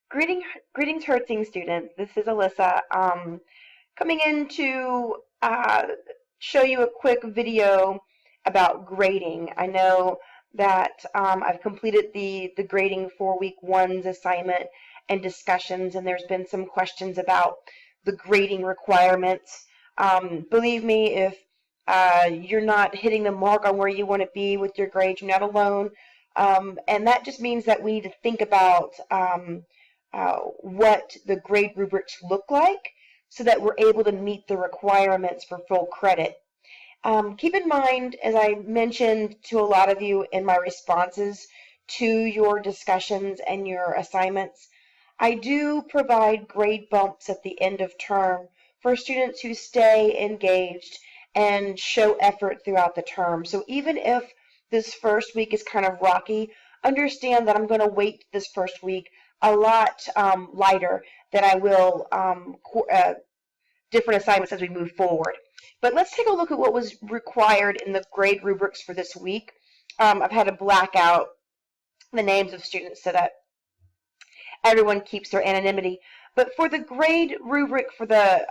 Greetings, Hertzing students. This is Alyssa, coming in to show you a quick video about grading. I know that I've completed the grading for week one's assignment and discussions, and there's been some questions about the grading requirements. Believe me, if you're not hitting the mark on where you want to be with your grades, you're not alone. And that just means that we need to think about what the grade rubrics look like so that we're able to meet the requirements for full credit. Keep in mind, as I mentioned to a lot of you in my responses to your discussions and your assignments, I do provide grade bumps at the end of term for students who stay engaged and show effort throughout the term. So even if this first week is kind of rocky, understand that I'm going to weight this first week a lot lighter than I will different assignments as we move forward. But let's take a look at what was required in the grade rubrics for this week. I've had to black out the names of students so that everyone keeps their anonymity. But for the grade rubric for the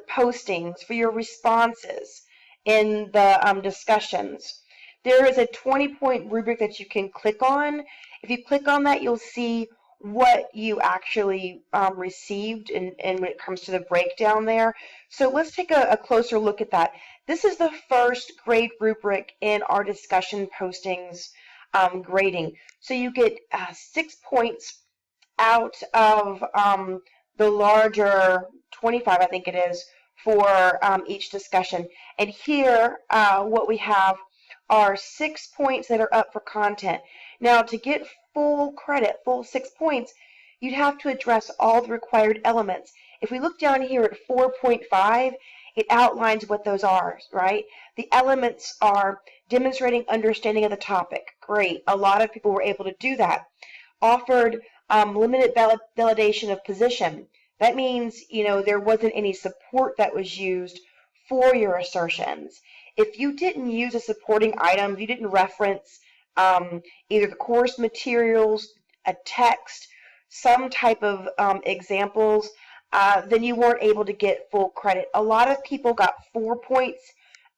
postings, for your responses in the discussions, there is a 20-point rubric that you can click on. If you click on that, you'll see what you actually received and when it comes to the breakdown there. So let's take a closer look at that. This is the first grade rubric in our discussion postings grading. So you get 6 points out of the larger 25, I think it is, for each discussion. And here what we have are 6 points that are up for content. Now, to get full credit, full 6 points, you'd have to address all the required elements. If we look down here at 4.5, it outlines what those are, right? The elements are demonstrating understanding of the topic. Great. A lot of people were able to do that. Offered limited validation of position. That means, there wasn't any support that was used for your assertions. If you didn't use a supporting item, if you didn't reference either the course materials, a text, some type of examples, then you weren't able to get full credit. A lot of people got 4 points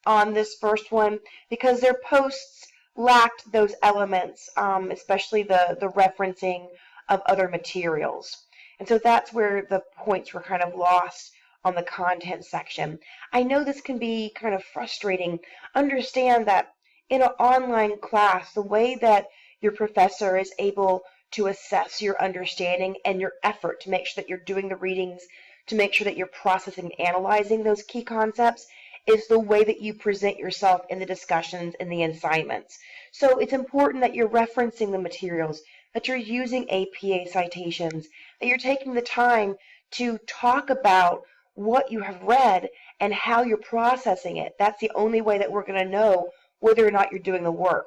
on this first one because their posts lacked those elements, especially the referencing of other materials. And so that's where the points were kind of lost on the content section. I know this can be kind of frustrating. Understand that in an online class, the way that your professor is able to assess your understanding and your effort to make sure that you're doing the readings, to make sure that you're processing and analyzing those key concepts, is the way that you present yourself in the discussions and the assignments. So it's important that you're referencing the materials, that you're using APA citations, that you're taking the time to talk about what you have read and how you're processing it. That's the only way that we're going to know whether or not you're doing the work.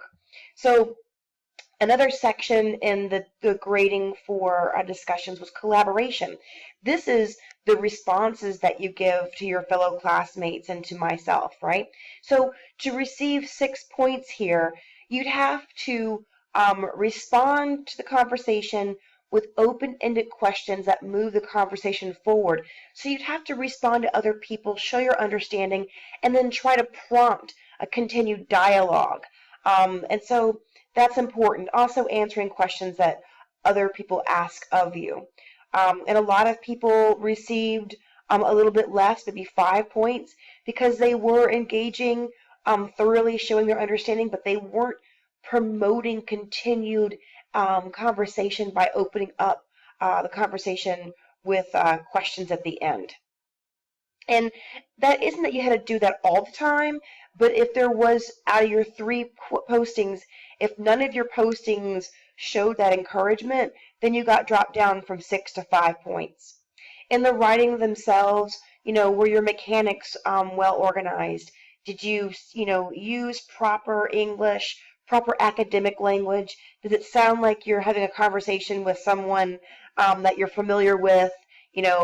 So another section in the grading for discussions was collaboration. This is the responses that you give to your fellow classmates and to myself, right? So to receive 6 points here, you'd have to respond to the conversation with open-ended questions that move the conversation forward. So you'd have to respond to other people, show your understanding, and then try to prompt a continued dialogue. And so that's important. Also answering questions that other people ask of you. And a lot of people received a little bit less, maybe 5 points, because they were engaging, thoroughly showing their understanding, but they weren't promoting continued conversation by opening up the conversation with questions at the end. And that isn't that you had to do that all the time, but if there was, out of your 3 postings, if none of your postings showed that encouragement, then you got dropped down from 6 to 5 points. In the writing themselves, were your mechanics well organized? Did you, use proper English, proper academic language? Does it sound like you're having a conversation with someone that you're familiar with,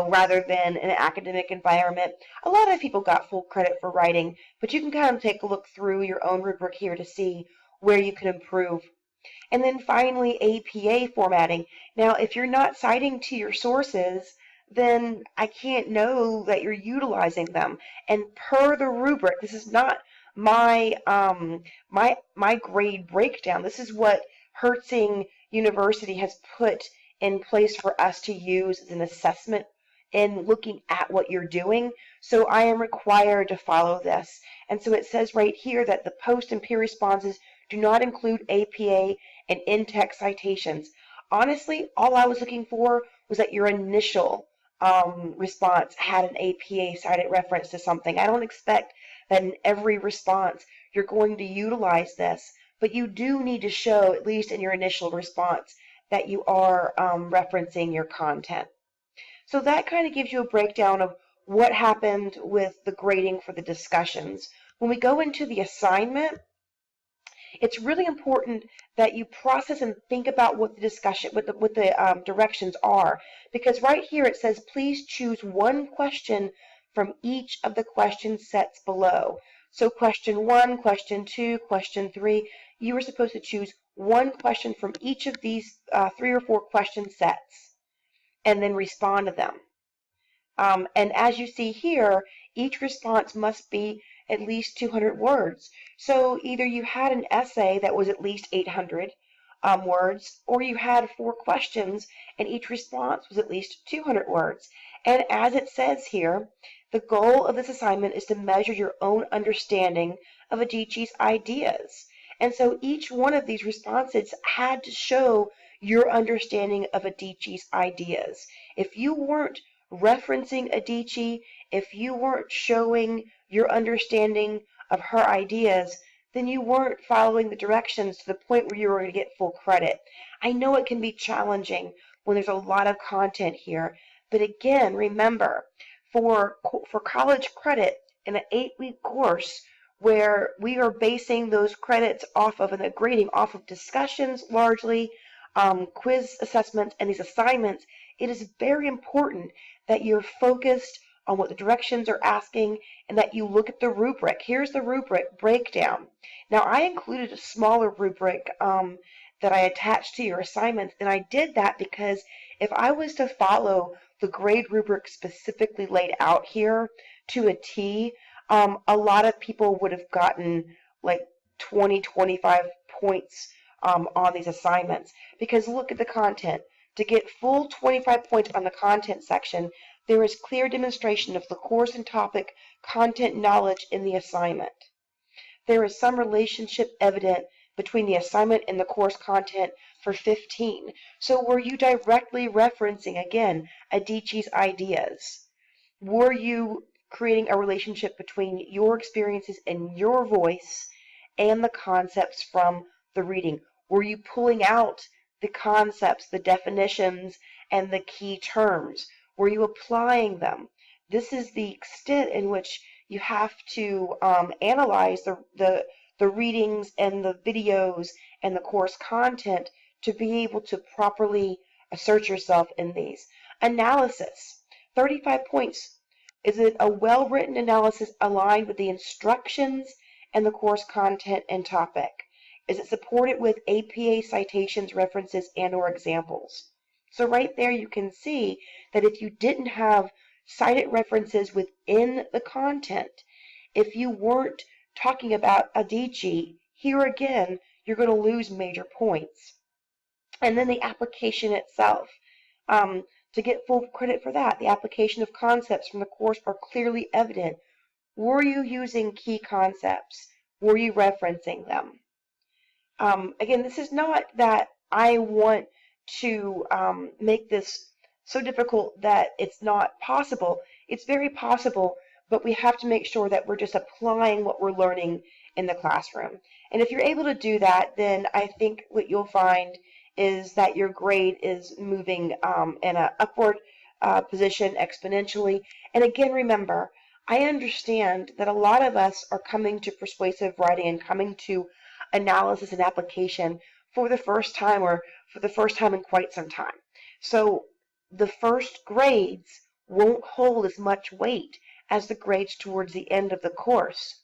rather than an academic environment? A lot of people got full credit for writing, but you can kind of take a look through your own rubric here to see where you can improve. And then finally, APA formatting. Now, if you're not citing to your sources, then I can't know that you're utilizing them. And per the rubric, this is not my my grade breakdown. This is what Hertzing University has put in place for us to use as an assessment in looking at what you're doing. So I am required to follow this. And so it says right here that the post and peer responses do not include APA and in-text citations. Honestly, all I was looking for was that your initial response had an APA cited reference to something. I don't expect that in every response you're going to utilize this, but you do need to show, at least in your initial response, that you are referencing your content. So that kind of gives you a breakdown of what happened with the grading for the discussions. When we go into the assignment, it's really important that you process and think about what the discussion, what the directions are, because right here it says, please choose one question from each of the question sets below. So question 1, question 2, question 3, you are supposed to choose one question from each of these 3 or 4 question sets and then respond to them. And as you see here, each response must be at least 200 words. So either you had an essay that was at least 800 words, or you had 4 questions and each response was at least 200 words. And as it says here, the goal of this assignment is to measure your own understanding of Adichie's ideas. And so each one of these responses had to show your understanding of Adichie's ideas. If you weren't referencing Adichie, if you weren't showing your understanding of her ideas, then you weren't following the directions to the point where you were going to get full credit. I know it can be challenging when there's a lot of content here, but again, remember, for college credit in an 8-week course where we are basing those credits off of and the grading off of discussions largely, quiz assessments, and these assignments, it is very important that you're focused on what the directions are asking and that you look at the rubric. Here's the rubric breakdown. Now, I included a smaller rubric that I attached to your assignments, and I did that because if I was to follow the grade rubric specifically laid out here to a T, a lot of people would have gotten like 20, 25 points on these assignments. Because look at the content. To get full 25 points on the content section, there is clear demonstration of the course and topic content knowledge in the assignment. There is some relationship evident between the assignment and the course content for 15. So were you directly referencing, again, Adichie's ideas? Were you creating a relationship between your experiences and your voice and the concepts from the reading? Were you pulling out the concepts, the definitions, and the key terms? Were you applying them? This is the extent in which you have to analyze the readings and the videos and the course content to be able to properly assert yourself in these. Analysis, 35 points. Is it a well-written analysis aligned with the instructions and the course content and topic? Is it supported with APA citations, references, and/or examples? So right there you can see that if you didn't have cited references within the content, if you weren't talking about Adichie, here again, you're going to lose major points. And then the application itself. To get full credit for that, the application of concepts from the course are clearly evident. Were you using key concepts? Were you referencing them? Again, this is not that I want to make this so difficult that it's not possible. It's very possible, but we have to make sure that we're just applying what we're learning in the classroom. And if you're able to do that, then I think what you'll find is that your grade is moving in an upward position exponentially. And again, remember, I understand that a lot of us are coming to persuasive writing and coming to analysis and application for the first time or for the first time in quite some time. So the first grades won't hold as much weight as the grades towards the end of the course.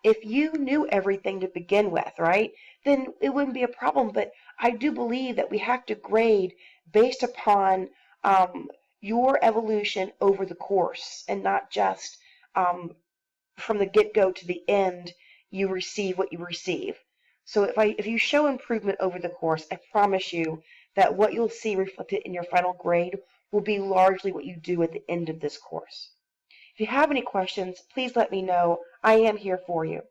If you knew everything to begin with, right, then it wouldn't be a problem. But I do believe that we have to grade based upon your evolution over the course, and not just from the get-go to the end, you receive what you receive. So if you show improvement over the course, I promise you that what you'll see reflected in your final grade will be largely what you do at the end of this course. If you have any questions, please let me know. I am here for you.